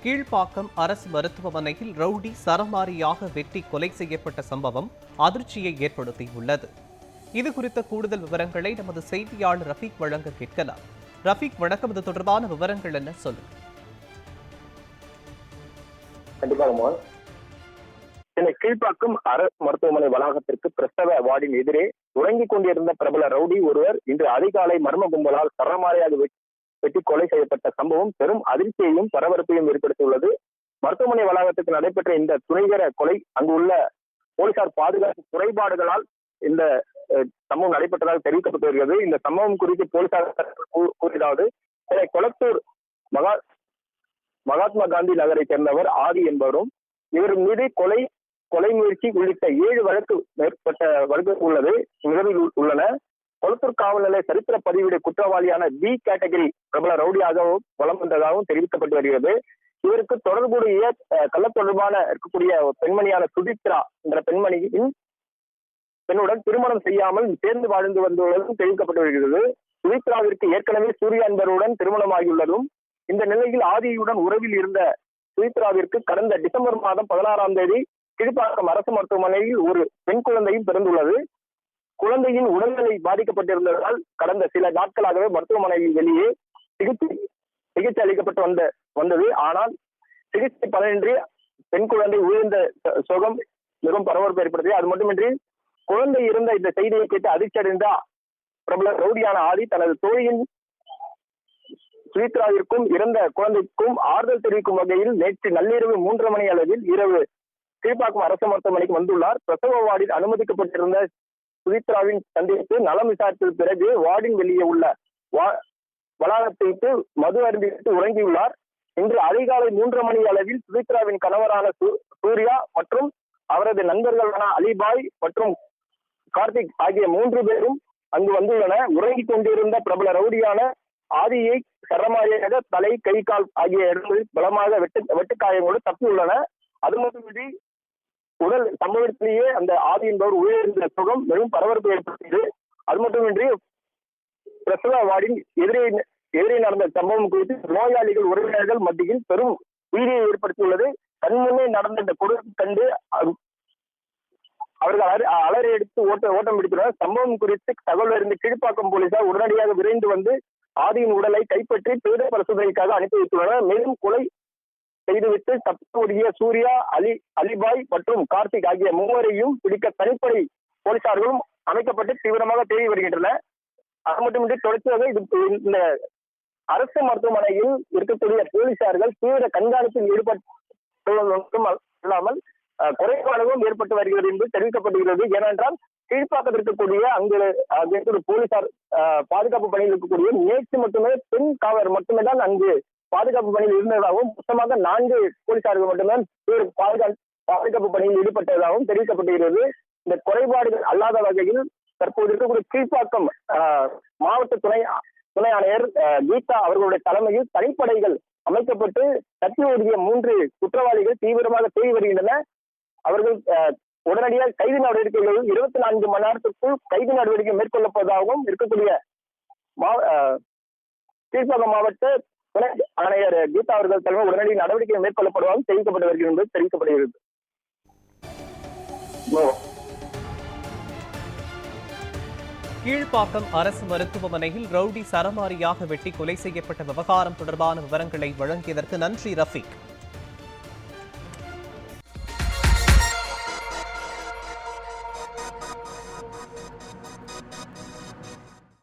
கீழ்ப்பாக்கம் அரசு மருத்துவமனையில் ரவுடி சரமாரியாக வெட்டி கொலை செய்யப்பட்ட சம்பவம் அதிர்ச்சியை ஏற்படுத்தியுள்ளது. இது குறித்த கூடுதல் விவரங்களை நமது செய்தியாளர் ரஃபீக் வழங்க கேட்கலாம். ரஃபீக், வணக்கம். இது தொடர்பான விவரங்கள் என்ன, சொல்லுங்க. கண்டிப்பாக சென்னை கீழ்ப்பாக்கம் அரசு மருத்துவமனை வளாகத்திற்கு பிரசவ வார்டின் எதிரே உறங்கிக் கொண்டிருந்த பிரபல ரவுடி ஒருவர் இன்று அதிகாலை மர்ம கும்பலால் சரமாரியாக வெட்டி கொலை செய்யப்பட்ட சம்பவம் பெரும் அதிர்ச்சியையும் பரபரப்பையும் ஏற்படுத்தியுள்ளது. மருத்துவமனை வளாகத்துக்கு நடைபெற்ற இந்த துணைகர கொலை அங்குள்ள போலீசார் பாதுகாப்பு குறைபாடுகளால் இந்த சம்பவம் நடைபெற்றதாக தெரிவிக்கப்பட்டு வருகிறது. இந்த சம்பவம் குறித்து போலீசார் கூறியதாவது, கொளத்தூர் மகாத்மா காந்தி நகரை சேர்ந்தவர் ஆதி என்பவரும் இவர் மீது கொலை முயற்சி உள்ளிட்ட 7 மேற்பட்ட வழக்குகள் உள்ளது நிலவில் உள்ளன. கொளத்தூர் காவல் நிலைய சரித்திர பதிவீடு குற்றவாளியான பி கேட்டகரி பிரபல ரவுடியாகவும் வலம் வந்ததாகவும் தெரிவிக்கப்பட்டு வருகிறது. இவருக்கு தொடர்புடைய கள்ள தொடர்பான இருக்கக்கூடிய பெண்மணியான சுதித்ரா என்ற பெண்ணுடன் திருமணம் செய்யாமல் சேர்ந்து வாழ்ந்து வந்துள்ளதும் தெரிவிக்கப்பட்டு வருகிறது. சுதித்ராவிற்கு ஏற்கனவே சூர்யா என்பவருடன் திருமணமாகியுள்ளதும், இந்த நிலையில் ஆதியுடன் உறவில் இருந்த சுதித்ராவிற்கு கடந்த டிசம்பர் மாதம் 16ஆம் தேதி கீழ்ப்பாக்கம் அரசு மருத்துவமனையில் ஒரு பெண் குழந்தையும் பிறந்துள்ளது. குழந்தையின் உடல்நிலை பாதிக்கப்பட்டிருந்ததால் கடந்த சில நாட்களாகவே மருத்துவமனையில் வெளியே சிகிச்சை அளிக்கப்பட்டு வந்தது. ஆனால் சிகிச்சை பலனின்றி பெண் குழந்தை உயிர்ந்த சோகம் மிகவும் பரபரப்பு ஏற்படுத்தியது. அது மட்டுமின்றி குழந்தை இருந்த இந்த செய்தியை கேட்டு அதிர்ச்சி அடைந்த பிரபல ரவுடியான ஆதி தனது தோழியின் சுமித்ராவிற்கும் இறந்த குழந்தைக்கும் ஆறுதல் தெரிவிக்கும் வகையில் நேற்று நள்ளிரவு 3:30 மணி அளவில் கீழ்ப்பாக்கம் அரசு மருத்துவமனைக்கு வந்துள்ளார். பிரசவ வார்டில் அனுமதிக்கப்பட்டிருந்த சுமித்ராவின் சந்தித்து நலம் விசாரித்த பிறகு வார்டின் வெளியே உள்ள வளாகத்திற்கு மது அருந்திவிட்டு உறங்கியுள்ளார். இன்று அதிகாலை 3:30 மணி அளவில் சுமித்ராவின் கணவரான சூர்யா மற்றும் அவரது நண்பர்களான அலிபாய் மற்றும் கார்த்திக் ஆகிய 3 பேரும் அங்கு வந்துள்ளனர். உறங்கிக் கொண்டிருந்த பிரபல ரவுடியான ஆதியை சரமாரியாக தலை, கை, கால் ஆகிய இடங்களில் பலமாக வெட்டுக்காயங்களோடு தப்பியுள்ளன. அது மட்டுமின்றி உடல் சம்பவத்திலேயே அந்த ஆதி என்பவர் உயிரிழந்த சுகம் மிகவும் பரபரப்பு ஏற்படுத்தியது. அது மட்டுமின்றி பிரசவ வார்டின் எதிரே நடந்த சம்பவம் குறித்து நோயாளிகள் உறவினர்கள் மத்தியில் பெரும் உயிரியை ஏற்படுத்தியுள்ளது. கண்முன்னே நடந்த இந்த கொடுமை கண்டு அவர்கள் அலறி எடுத்து ஓட்டம் பிடித்துள்ளனர். சம்பவம் குறித்து தகவல் அறிந்த கீழ்ப்பாக்கம் போலீசார் உடனடியாக விரைந்து வந்து ஆதியின் உடலை கைப்பற்றி பிரேத பரிசோதனைக்காக அனுப்பி வைத்துள்ளனர். மேலும் கொலை செய்துவிட்டு தப்பிய சூர்யா, அலிபாய் மற்றும் கார்த்திக் ஆகிய 3 பிடிக்க தனிப்படை போலீசார்களும் அமைக்கப்பட்டு தீவிரமாக தேடி வருகின்றனர். அது மட்டுமின்றி தொடர்ச்சியாக இந்த அரசு மருத்துவமனையில் இருக்கக்கூடிய போலீசார்கள் தீவிர கண்காணிப்பில் ஈடுபட்டு இல்லாமல் குறைபாடுகளும் ஏற்பட்டு வருகிறது என்று தெரிவிக்கப்படுகிறது. ஏனென்றால் கீழ்ப்பாக்கத்தில் இருக்கக்கூடிய அங்கு போலீசார் பாதுகாப்பு பணியில் இருக்கக்கூடிய நேற்று மட்டுமே பெண் காவலர் மட்டுமே தான் அங்கு பாதுகாப்பு பணியில் இருந்ததாகவும், மொத்தமாக 4 போலீசார்கள் மட்டுமே பாதுகாப்பு பணியில் ஈடுபட்டதாகவும் தெரிவிக்கப்பட்டிருக்கிறது. இந்த குறைபாடுகள் அல்லாத வகையில் தற்போது இருக்கக்கூடிய கீழ்ப்பாக்கம் மாவட்ட துணை ஆணையர் கீதா அவர்களுடைய தலைமையில் தனிப்படைகள் அமைக்கப்பட்டு தப்பி ஓடிய 3 குற்றவாளிகள் தீவிரமாக தேடி வருகின்றனர். அவர்கள் உடனடியாக கைது நடவடிக்கைகள் 24 மணி நேரத்திற்குள் கைது நடவடிக்கை மேற்கொள்ளப்படுவதாகவும் இருக்கக்கூடிய கீழ்ப்பாக்கம் மாவட்ட துணை ஆணையர் கீதா அவர்கள் தலைமை உடனடி நடவடிக்கை மேற்கொள்ளப்படுவதாகவும் தெரிவிக்கப்பட்டு வருகிறது என்பது தெரிவிக்கப்படுகிறது. கீழ்ப்பாக்கம் அரசு மருத்துவமனையில் ரவுடி சரமாரியாக வெட்டி கொலை செய்யப்பட்ட விவகாரம் தொடர்பான விவரங்களை வழங்கியதற்கு நன்றி, ரஃபீக்.